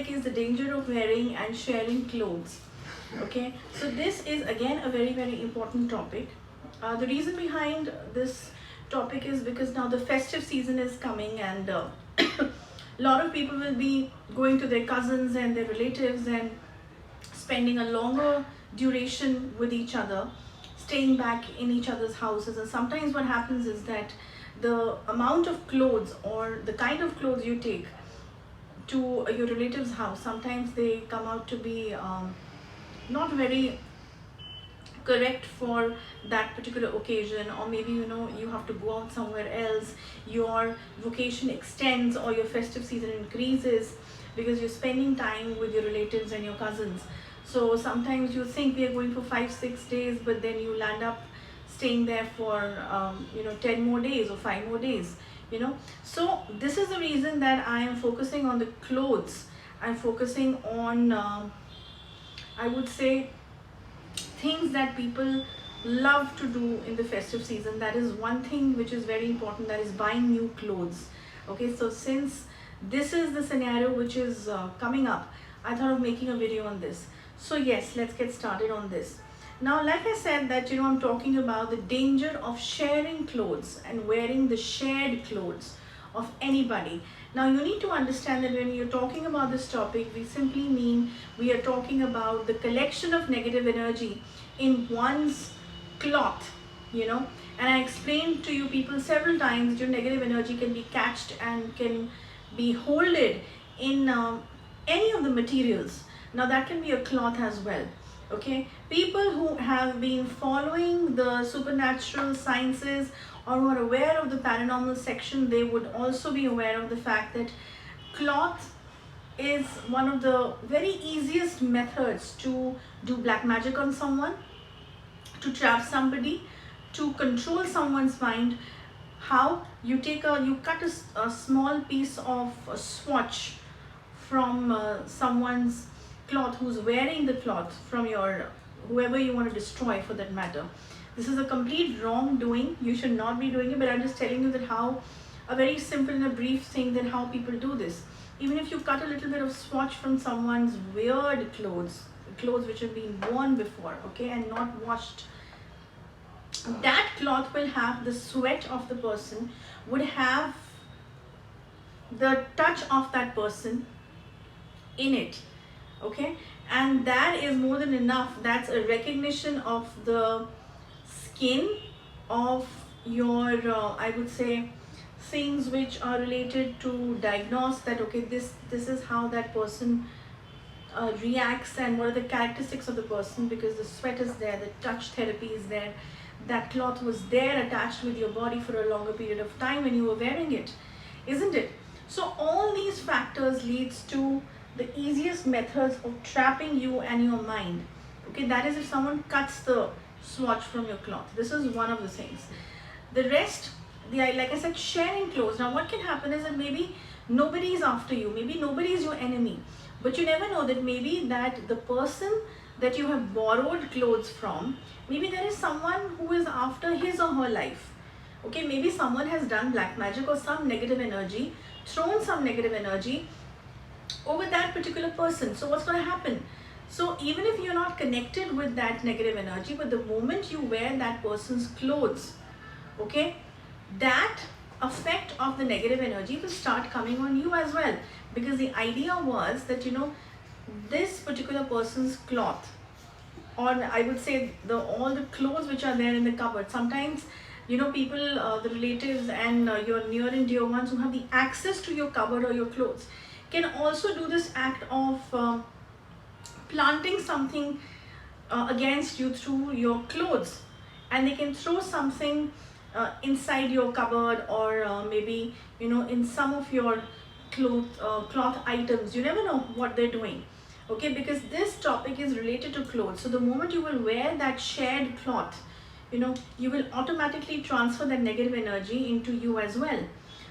topic is the danger of wearing and sharing clothes. Okay, so this is again a very important topic. The reason behind this topic is because now the festive season is coming, and a lot of people will be going to their cousins and their relatives and spending a longer duration with each other, staying back in each other's houses. And sometimes what happens is that the amount of clothes or the kind of clothes you take to your relative's house, sometimes they come out to be not very correct for that particular occasion, or maybe you have to go out somewhere else, your vacation extends or your festive season increases because you're spending time with your relatives and your cousins. So sometimes you think we are going for 5-6 days, but then you land up staying there for 10 more days or 5 more days. So this is the reason that I am focusing on the clothes. I'm focusing on I would say things that people love to do in the festive season. That is one thing which is very important, that is buying new clothes. Okay, so since this is the scenario which is coming up, I thought of making a video on this. So yes, let's get started on this. Now, like I said that I'm talking about the danger of sharing clothes and wearing the shared clothes of anybody. Now you need to understand that when you're talking about this topic, we simply mean we are talking about the collection of negative energy in one's cloth, and I explained to you people several times your negative energy can be catched and can be holded in any of the materials. Now that can be a cloth as well. Okay, people who have been following the supernatural sciences or who are aware of the paranormal section, they would also be aware of the fact that cloth is one of the very easiest methods to do black magic on someone, to trap somebody, to control someone's mind. How? You cut a small piece of a swatch from someone's cloth who's wearing the cloth, from your whoever you want to destroy for that matter. This is a complete wrongdoing. You should not be doing it, but I'm just telling you that how a very simple and a brief thing that how people do this. Even if you cut a little bit of swatch from someone's weird clothes which have been worn before, okay, and not washed, that cloth will have the sweat of the person, would have the touch of that person in it. Okay, and that is more than enough. That's a recognition of the skin of your I would say things which are related to diagnose that okay, this is how that person reacts and what are the characteristics of the person, because the sweat is there, the touch therapy is there, that cloth was there attached with your body for a longer period of time when you were wearing it, isn't it? So all these factors leads to the easiest methods of trapping you and your mind. Okay, that is if someone cuts the swatch from your cloth. This is one of the things. The rest, like I said, sharing clothes. Now what can happen is that maybe nobody is after you, maybe nobody is your enemy, but you never know that maybe that the person that you have borrowed clothes from, maybe there is someone who is after his or her life. Okay, maybe someone has done black magic or some negative energy, thrown some negative energy over that particular person. So what's going to happen? So even if you're not connected with that negative energy, but the moment you wear that person's clothes, okay, that effect of the negative energy will start coming on you as well, because the idea was that this particular person's cloth, or I would say all the clothes which are there in the cupboard, sometimes people, the relatives and your near and dear ones who have the access to your cupboard or your clothes can also do this act of planting something against you through your clothes, and they can throw something inside your cupboard, or maybe in some of your cloth items. You never know what they're doing. Okay, because this topic is related to clothes. So the moment you will wear that shared cloth, you will automatically transfer that negative energy into you as well.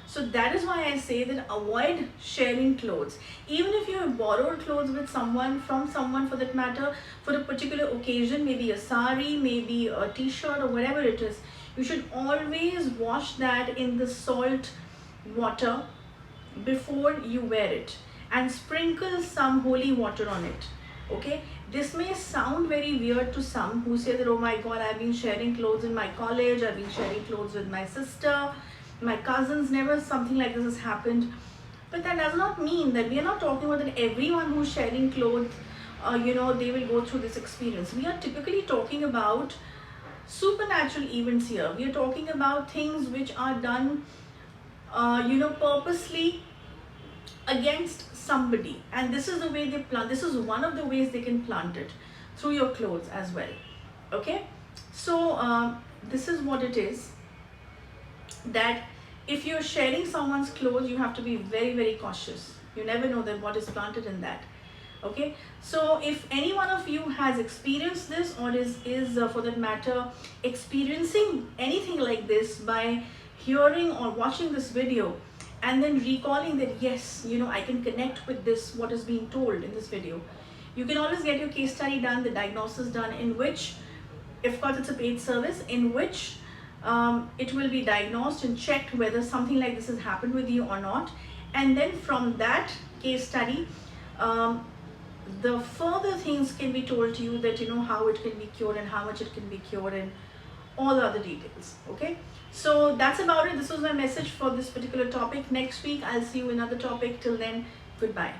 So that is why I say that avoid sharing clothes. Even if you have borrowed clothes with someone, from someone for that matter, for a particular occasion, maybe a sari, maybe a t-shirt or whatever it is, you should always wash that in the salt water before you wear it. and sprinkle some holy water on it. Okay, this may sound very weird to some who say that, oh my god, I've been sharing clothes in my college, I've been sharing clothes with my sister, my cousins, never something like this has happened. But that does not mean that we are not talking about that everyone who's sharing clothes, they will go through this experience. We are typically talking about supernatural events here. We are talking about things which are done, purposely against somebody, and this is the way they plant. This is one of the ways they can plant it, through your clothes as well. Okay, so this is what it is, that if you're sharing someone's clothes, you have to be very, very cautious. You never know that what is planted in that. Okay, so if any one of you has experienced this, or is for that matter experiencing anything like this by hearing or watching this video, and then recalling that yes, I can connect with this, what is being told in this video, you can always get your case study done, the diagnosis done, in which, of course it's a paid service, in which it will be diagnosed and checked whether something like this has happened with you or not. And then from that case study, the further things can be told to you, that how it can be cured and how much it can be cured and all the other details. Okay, so that's about it. This was my message for this particular topic. Next week I'll see you in another topic. Till then, goodbye.